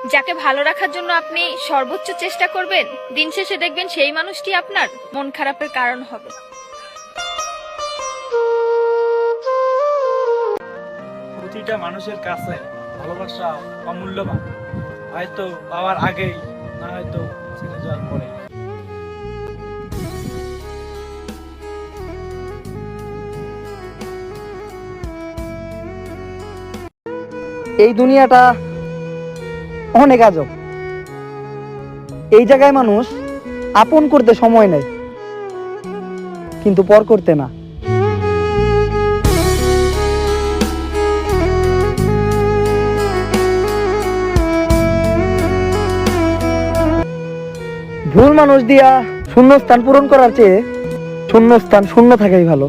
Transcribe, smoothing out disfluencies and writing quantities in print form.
যাকে ভালো রাখার জন্য আপনি সর্বোচ্চ চেষ্টা করবেন, দিন শেষে দেখবেন সেই মানুষটি আপনার মন খারাপের কারণ হবে। প্রতিটা মানুষের কাছে ভালোবাসা অমূল্যবান, হয়তো পাওয়ার আগেই, না হয়তো ছেড়ে যাওয়ার পরে। এই দুনিয়াটা অনেক আজব। এই জায়গায় মানুষ আপন করতে সময় নেয়, কিন্তু পর করতে না। ভুল মানুষ দিয়া শূন্যস্থান পূরণ করার চেয়ে শূন্যস্থান শূন্য থাকাই ভালো।